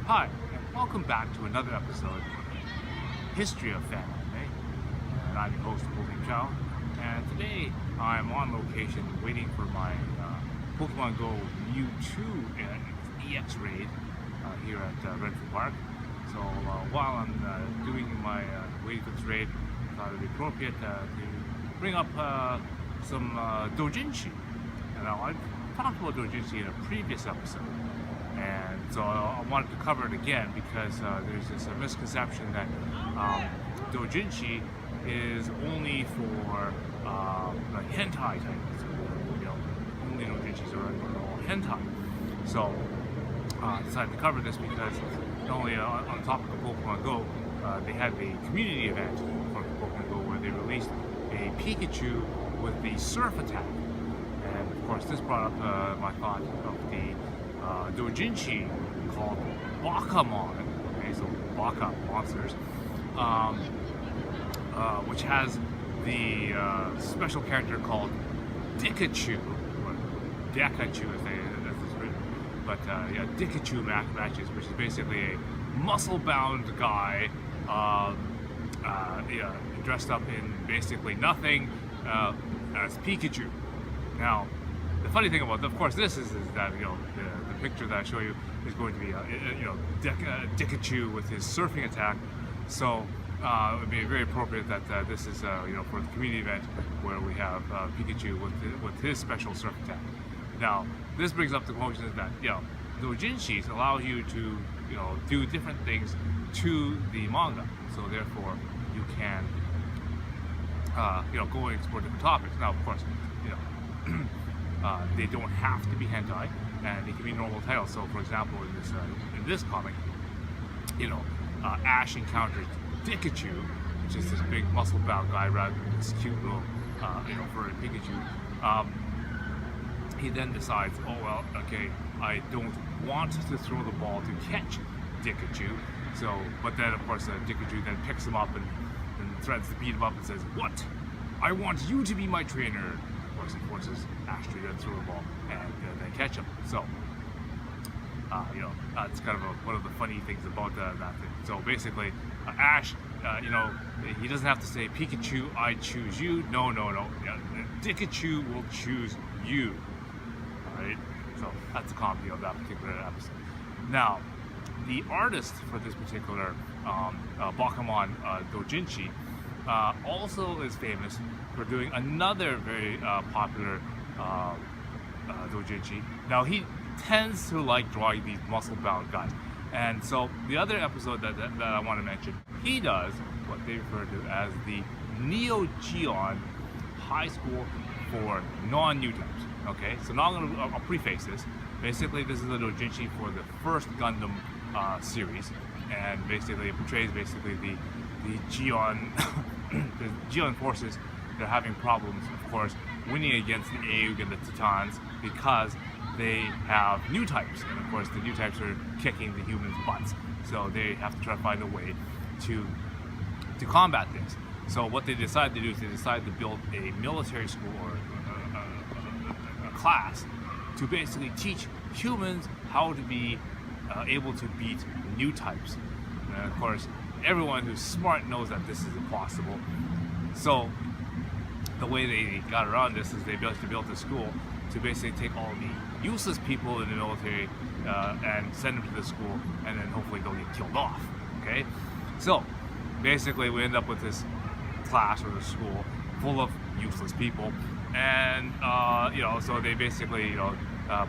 Hi, and welcome back to another episode of History of Fan Anime. And I'm your host, Chow. And today I'm on location waiting for my Pokemon Go Mewtwo EX raid here at Redford Park. So while I'm doing my waiting for this raid, I thought it would be appropriate to bring up some Doujinshi. Now, I've talked about Doujinshi in a previous episode. And so I wanted to cover it again because there's this misconception that Doujinshi is only for like hentai titles. Only Doujinshis are all hentai. So I decided to cover this because not only on the topic of Pokemon Go, they had a community event for Pokemon Go where they released a Pikachu with the surf attack. And of course this brought up my thought of the Doujinshi called Bakamon, okay, so Baka monsters, which has the special character called Dikachu, or Dekachu as it's written, but yeah, Dikachu matches, which is basically a muscle-bound guy dressed up in basically nothing as Pikachu. Now, the funny thing about, of course, this is that the picture that I show you is going to be Dikachu with his surfing attack. So it would be very appropriate that this is for the community event where we have Pikachu with his special surf attack. Now, this brings up the question that Doujinshis allow you to do different things to the manga. So therefore, you can go and explore different topics. Now, of course, they don't have to be hentai, and they can be normal titles. So, for example, in this comic, Ash encounters Dikachu, which is this big muscle-bound guy rather than this cute little, furry Pikachu. He then decides, oh well, okay, I don't want to throw the ball to catch Dikachu. So, but then of course Dikachu then picks him up and threatens to beat him up and says, "What? I want you to be my trainer." Of course, he forces Ash to then throw the ball and then catch him. So, it's kind of one of the funny things about that thing. So basically, Ash, he doesn't have to say, "Pikachu, I choose you." No. Yeah, Dikachu will choose you. Alright? So that's the comedy of that particular episode. Now, the artist for this particular Bakamon Doujinshi also is famous for doing another very popular Doujinshi. Now, he tends to like drawing these muscle-bound guys. And so the other episode that I want to mention, he does what they refer to as the Neo Geon High School for non-new types. Okay, so now I'll preface this. Basically, this is a Doujinshi for the first Gundam series, and basically it portrays the Geon the Geon forces. They're having problems, of course, winning against the Aeug and the Titans because they have new types, and of course the new types are kicking the humans' butts. So they have to try to find a way to combat this. So what they decided to do is they decided to build a military school or a class to basically teach humans how to be able to beat new types. And of course, everyone who's smart knows that this is impossible. So the way they got around this is they built a school to basically take all the useless people in the military and send them to the school, and then hopefully they'll get killed off. Okay, so basically we end up with this class or the school full of useless people, and so they basically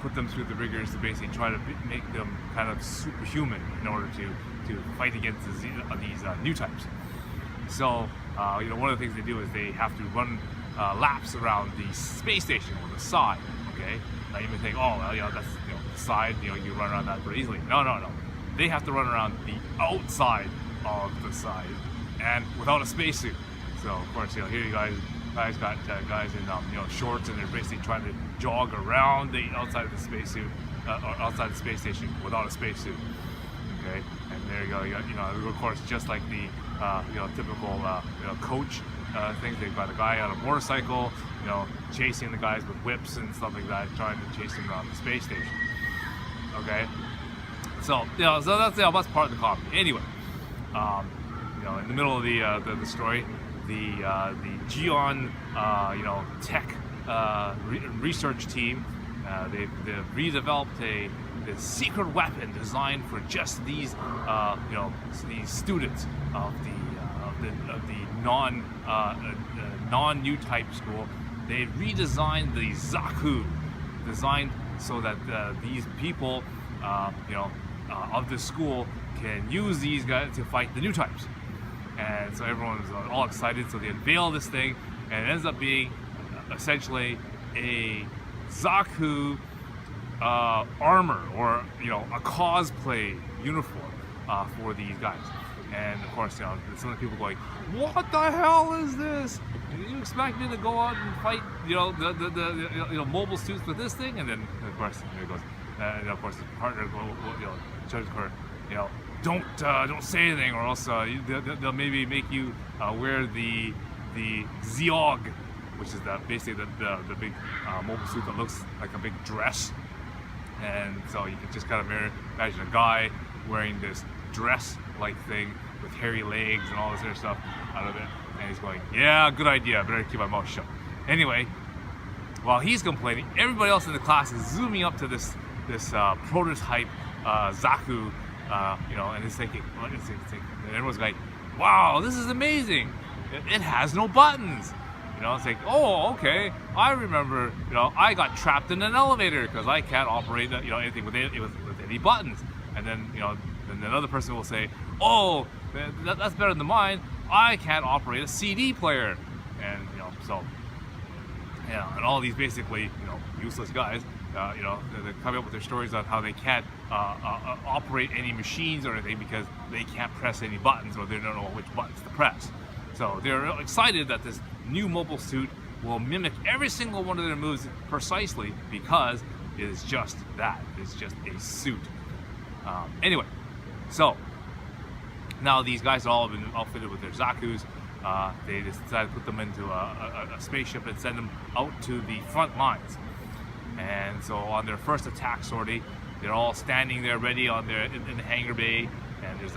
put them through the rigors to basically try to make them kind of superhuman in order to fight against these new types. So one of the things they do is they have to run laps around the space station or the side. Okay, now you may think, oh well, that's the side, you run around that pretty easily. No. They have to run around the outside of the side and without a spacesuit. So of course, here you guys got guys in shorts, and they're basically trying to jog around the outside of the spacesuit or outside the space station without a spacesuit. Okay, and there you go. You got, of course, just like the typical coach things. They've got a guy on a motorcycle, chasing the guys with whips and stuff like that, trying to chase them around the space station. Okay, So so that's part of the comedy. Anyway, in the middle of the story, the Gion tech research team, they've redeveloped a secret weapon designed for just these these students of the non new type school. They redesigned the Zaku, designed so that these people of the school can use these guys to fight the new types. And so everyone's all excited, so they unveil this thing, and it ends up being essentially a Zaku armor, or a cosplay uniform for these guys. And of course, some of the people going, "What the hell is this? You expect me to go out and fight, the mobile suits with this thing?" And then of course there goes, and of course the partner judges her, don't say anything, or else they'll maybe make you wear the Ziog, which is basically the big mobile suit that looks like a big dress. And so you can just kind of imagine a guy wearing this dress-like thing with hairy legs and all this other stuff out of it, and he's going, "Yeah, good idea. I better keep my mouth shut." Anyway, while he's complaining, everybody else in the class is zooming up to this prototype Zaku, and it's thinking, and everyone's like, "Wow, this is amazing! It has no buttons." It's like, "Oh, okay. I remember, I got trapped in an elevator because I can't operate, anything with any buttons." And then, then another person will say, "Oh, that's better than mine. I can't operate a CD player." And, and all these basically, useless guys, they're coming up with their stories on how they can't operate any machines or anything because they can't press any buttons, or they don't know which buttons to press. So they're excited that this new mobile suit will mimic every single one of their moves precisely, because it is just that. It's just a suit. Anyway, so now these guys have all been outfitted with their Zakus. They decided to put them into a spaceship and send them out to the front lines. And so on their first attack sortie, they're all standing there ready in the hangar bay. And there's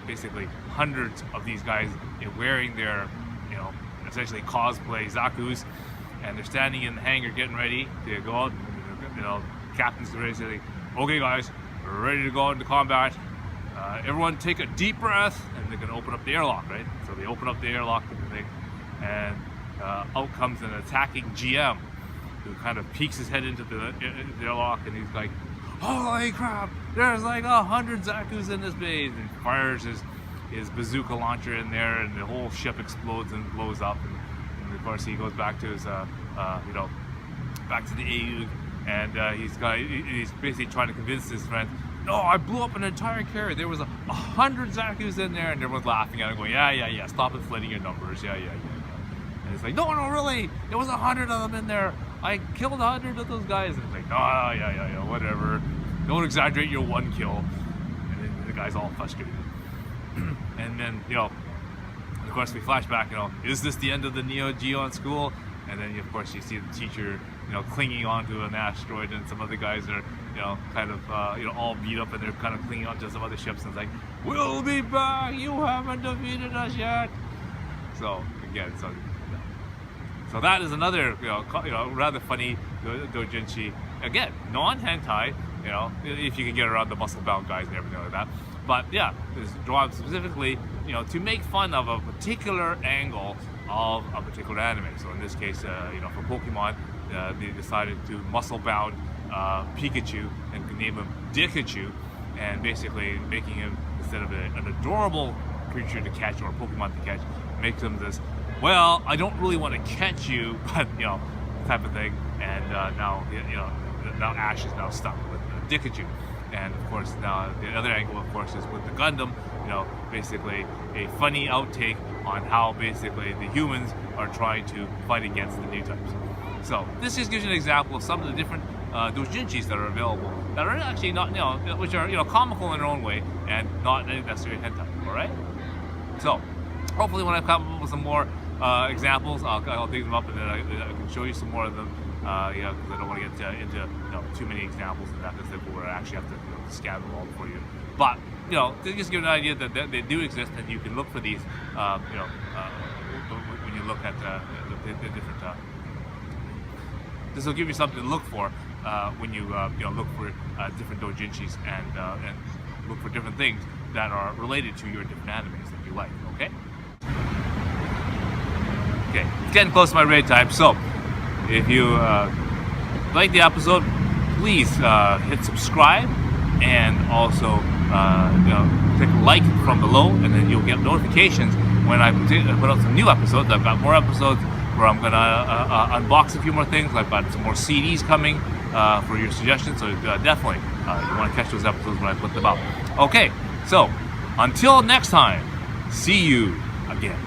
basically hundreds of these guys wearing their, essentially cosplay Zakus, and they're standing in the hangar getting ready to go out. Captain's ready to say, "Okay, guys, we're ready to go into combat. Everyone take a deep breath," and they're gonna open up the airlock, right? So they open up the airlock thing, and out comes an attacking GM, who kind of peeks his head into the airlock, and he's like, "Holy crap, there's like 100 Zakus in this base," and fires his bazooka launcher in there, and the whole ship explodes and blows up. And of course he goes back to his back to the AU, and he's basically trying to convince his friend, "No, I blew up an entire carrier. There was 100 Zakus in there," and everyone's laughing at him, going, yeah, stop inflating your numbers, yeah. And it's like, no, really, there was 100 of them in there. I killed 100 of those guys." And it's like, "Oh, yeah, whatever. Don't exaggerate your one kill." And then the guy's all frustrated. And then, of course we flash back, is this the end of the Neo Geon school? And then, of course, you see the teacher, clinging onto an asteroid, and some other guys are, kind of, all beat up, and they're kind of clinging onto some other ships, and it's like, "We'll be back. You haven't defeated us yet." So again, so that is another, rather funny doujinshi. Again, non-hentai, if you can get around the muscle-bound guys and everything like that. But yeah, it's drawn specifically, to make fun of a particular angle of a particular anime. So in this case, for Pokemon, they decided to muscle-bound Pikachu and name him Dikachu, and basically making him, instead of an adorable creature to catch or a Pokemon to catch, makes him this, "Well, I don't really want to catch you," but type of thing. And now Ash is now stuck with Dikachu. And of course, now the other angle, of course, is with the Gundam. Basically a funny outtake on how basically the humans are trying to fight against the new types. So this just gives you an example of some of the different doujinshis that are available, that are actually not, which are comical in their own way and not necessarily hentai. All right. So hopefully, when I come up with some more examples, I'll dig them up, and then I can show you some more of them Because I don't want to get into too many examples of that, because then we'll actually have to scan them all for you. But to just give an idea that they do exist, and you can look for these. When you look at the different. This will give you something to look for when you look for different doujinshis and look for different things that are related to your different animes that you like. Okay. Okay, it's getting close to my raid time, so if you like the episode, please hit subscribe, and also click like from below, and then you'll get notifications when I put out some new episodes. I've got more episodes where I'm gonna unbox a few more things. I've got some more CDs coming for your suggestions, so definitely you want to catch those episodes when I put them out. Okay, so until next time, see you again.